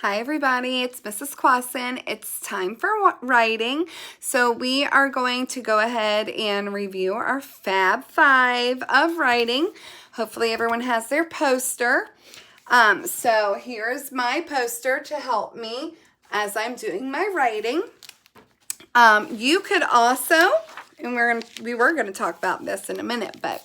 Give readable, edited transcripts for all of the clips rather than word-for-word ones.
Hi everybody, it's Mrs. Clausen. It's time for writing. So we are going to go ahead and review our Fab 5 of writing. Hopefully everyone has their poster. So here's my poster to help me as I'm doing my writing. You could also, and we were going to talk about this in a minute, but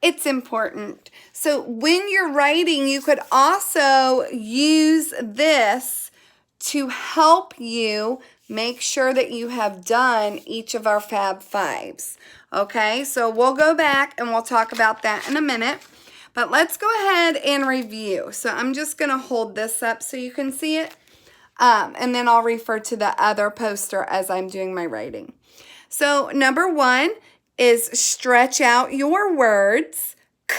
it's important. So when you're writing, you could also use this to help you make sure that you have done each of our Fab Fives. Okay, so we'll go back and we'll talk about that in a minute. But let's go ahead and review. So I'm just going to hold this up so you can see it. And then I'll refer to the other poster as I'm doing my writing. So number 1 is stretch out your words, k,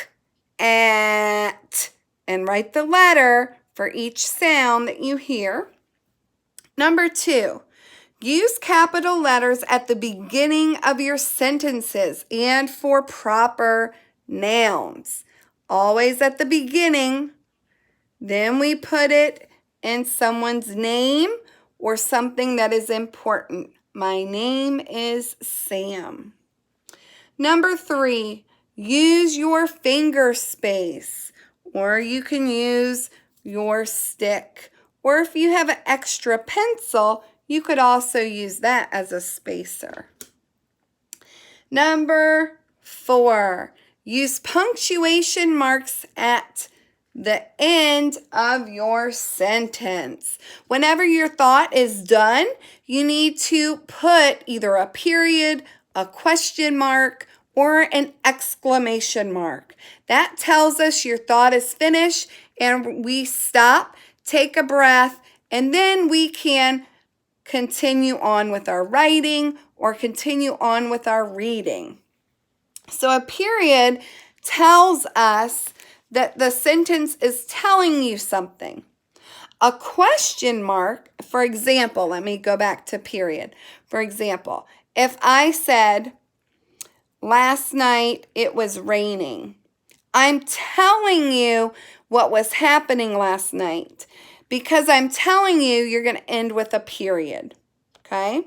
at, and write the letter for each sound that you hear. Number 2, use capital letters at the beginning of your sentences and for proper nouns. Always at the beginning. Then we put it in someone's name or something that is important. My name is Sam. Number 3, use your finger space, or you can use your stick. Or if you have an extra pencil, you could also use that as a spacer. Number 4, use punctuation marks at the end of your sentence. Whenever your thought is done, you need to put either a period, a question mark, or an exclamation mark. That tells us your thought is finished and we stop, take a breath, and then we can continue on with our writing or continue on with our reading. So a period tells us that the sentence is telling you something. A question mark, for example, let me go back to period. For example, if I said, last night it was raining, I'm telling you what was happening last night. Because I'm telling you, you're going to end with a period. Okay?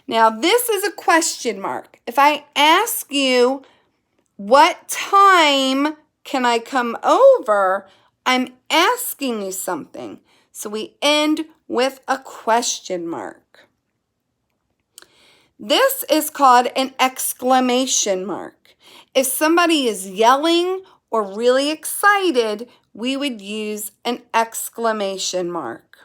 Now, this is a question mark. If I ask you, what time can I come over? I'm asking you something. So we end with a question mark. This is called an exclamation mark. If somebody is yelling or really excited, we would use an exclamation mark.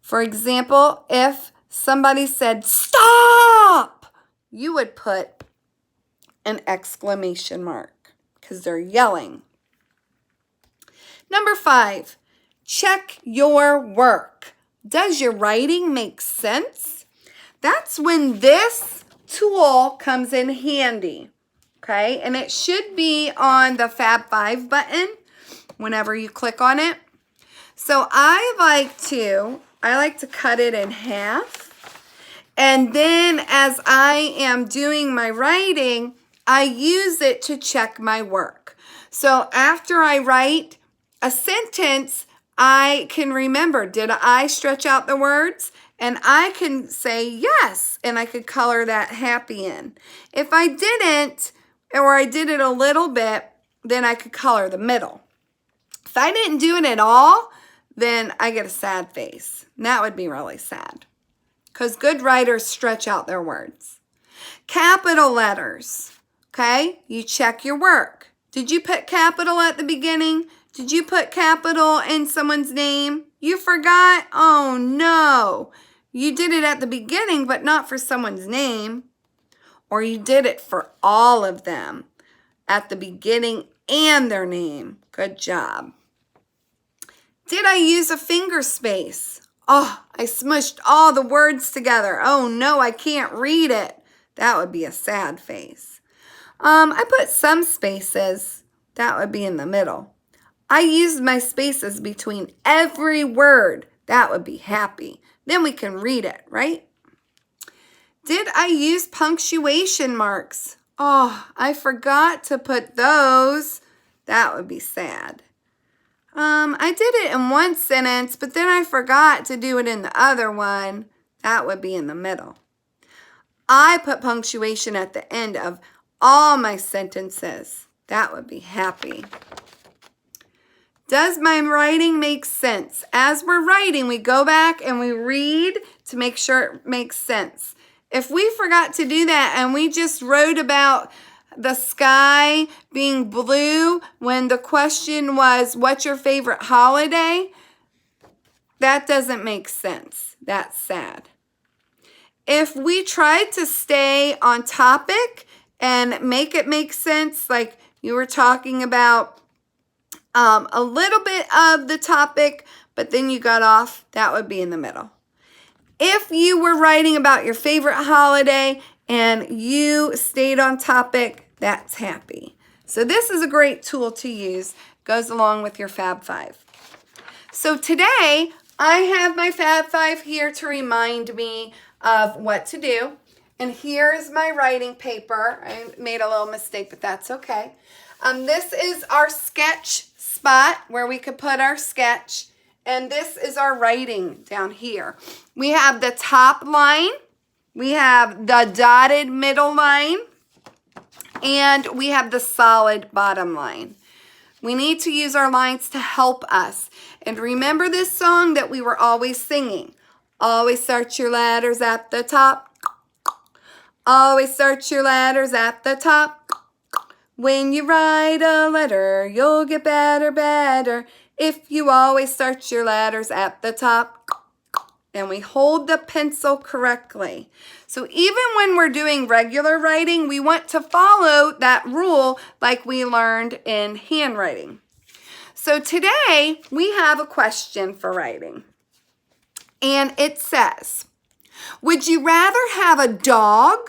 For example, if somebody said, stop, you would put an exclamation mark because they're yelling. Number 5, check your work. Does your writing make sense? That's when this tool comes in handy, okay? And it should be on the Fab 5 button whenever you click on it. So I like to cut it in half. And then as I am doing my writing, I use it to check my work. So after I write a sentence, I can remember, did I stretch out the words? And I can say yes, and I could color that happy in. If I didn't, or I did it a little bit, then I could color the middle. If I didn't do it at all, then I get a sad face. And that would be really sad. Because good writers stretch out their words. Capital letters. Okay, you check your work. Did you put capital at the beginning? Did you put capital in someone's name? You forgot? Oh no. You did it at the beginning, but not for someone's name. Or you did it for all of them at the beginning and their name. Good job. Did I use a finger space? Oh, I smushed all the words together. Oh no, I can't read it. That would be a sad face. I put some spaces. That would be in the middle. I used my spaces between every word. That would be happy. Then we can read it, right? Did I use punctuation marks? Oh, I forgot to put those. That would be sad. I did it in one sentence, but then I forgot to do it in the other one. That would be in the middle. I put punctuation at the end of all my sentences. That would be happy. Does my writing make sense? As we're writing, we go back and we read to make sure it makes sense. If we forgot to do that and we just wrote about the sky being blue when the question was, what's your favorite holiday? That doesn't make sense. That's sad. If we tried to stay on topic and make it make sense, like you were talking about a little bit of the topic, but then you got off, that would be in the middle. If you were writing about your favorite holiday and you stayed on topic, that's happy. So this is a great tool to use. Goes along with your Fab Five. So today, I have my Fab Five here to remind me of what to do. And here's my writing paper. I made a little mistake, but that's okay. This is our sketch spot where we could put our sketch. And this is our writing down here. We have the top line. We have the dotted middle line. And we have the solid bottom line. We need to use our lines to help us. And remember this song that we were always singing. Always start your letters at the top. Always start your letters at the top. When you write a letter, you'll get better. If you always start your letters at the top. And we hold the pencil correctly. So even when we're doing regular writing, we want to follow that rule like we learned in handwriting. So today, we have a question for writing. And it says, would you rather have a dog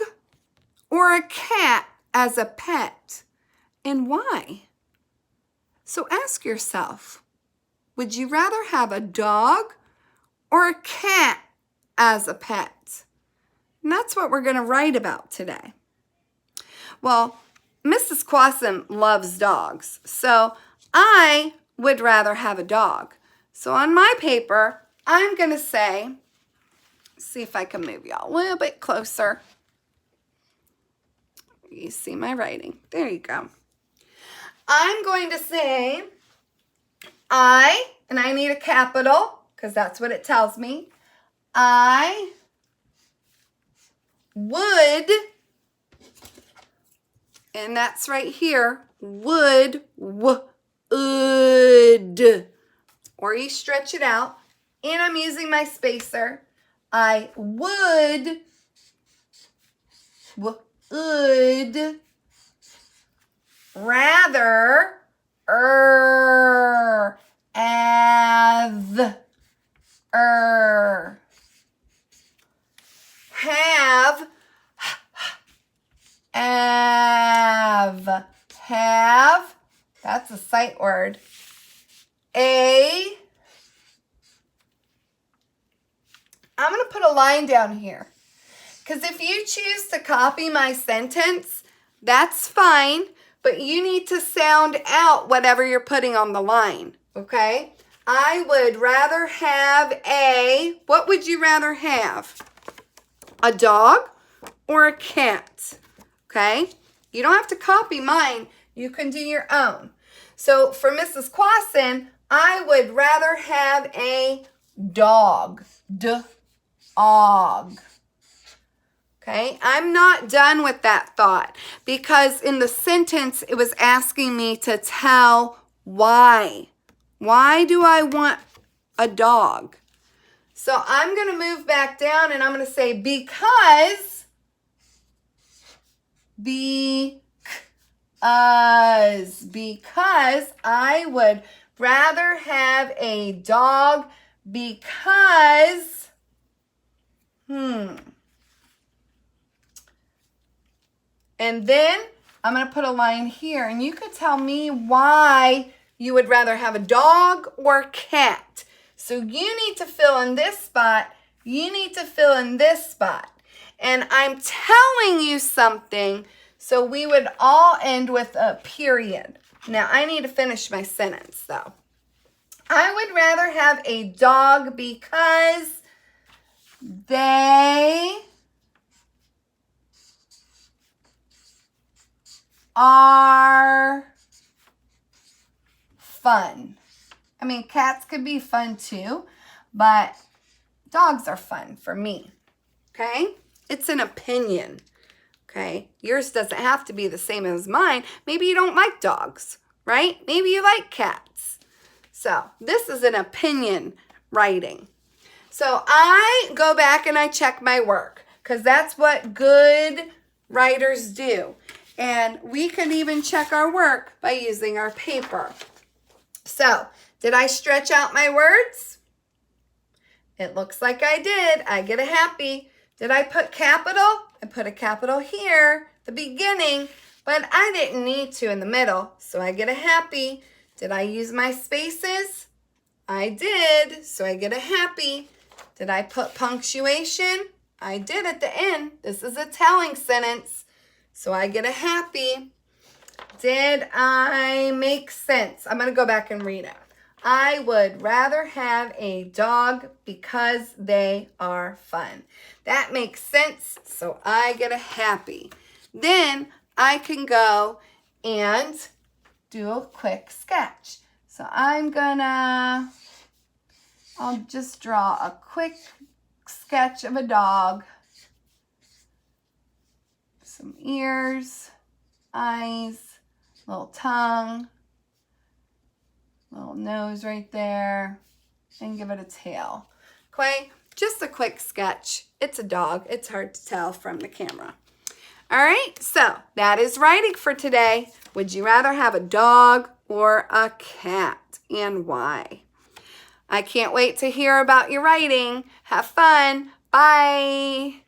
or a cat as a pet? And why? So ask yourself, would you rather have a dog or a cat as a pet? And that's what we're going to write about today. Well, Mrs. Quasim loves dogs, so I would rather have a dog. So on my paper, I'm going to say, see if I can move y'all a little bit closer. You see my writing. There you go. I'm going to say, and I need a capital because that's what it tells me. I would, and that's right here, would, or you stretch it out, and I'm using my spacer. I would rather have, that's a sight word, I'm going to put a line down here. Because if you choose to copy my sentence, that's fine. But you need to sound out whatever you're putting on the line. Okay? I would rather have what would you rather have? A dog or a cat? Okay? You don't have to copy mine. You can do your own. So for Mrs. Quasim, I would rather have a dog. Dog. Okay, I'm not done with that thought because in the sentence it was asking me to tell why. Why do I want a dog? So I'm going to move back down and I'm going to say because I would rather have a dog because and then I'm going to put a line here and you could tell me why you would rather have a dog or a cat. So you need to fill in this spot. You need to fill in this spot. And I'm telling you something, so we would all end with a period. Now, I need to finish my sentence, though. I would rather have a dog because they are fun. I mean, cats could be fun too, but dogs are fun for me. Okay? It's an opinion. Okay? Yours doesn't have to be the same as mine. Maybe you don't like dogs, right? Maybe you like cats. So this is an opinion writing. So I go back and I check my work because that's what good writers do. And we can even check our work by using our paper. So did I stretch out my words? It looks like I did. I get a happy. Did I put capital? I put a capital here, the beginning, but I didn't need to in the middle, so I get a happy. Did I use my spaces? I did, so I get a happy. Did I put punctuation? I did at the end. This is a telling sentence, so I get a happy. Did I make sense? I'm going to go back and read it. I would rather have a dog because they are fun. That makes sense, so I get a happy. Then I can go and do a quick sketch. So I'll just draw a quick sketch of a dog. Some ears, eyes, little tongue, little nose right there, and give it a tail. Okay, just a quick sketch. It's a dog. It's hard to tell from the camera. All right, so that is writing for today. Would you rather have a dog or a cat, and why? I can't wait to hear about your writing. Have fun. Bye.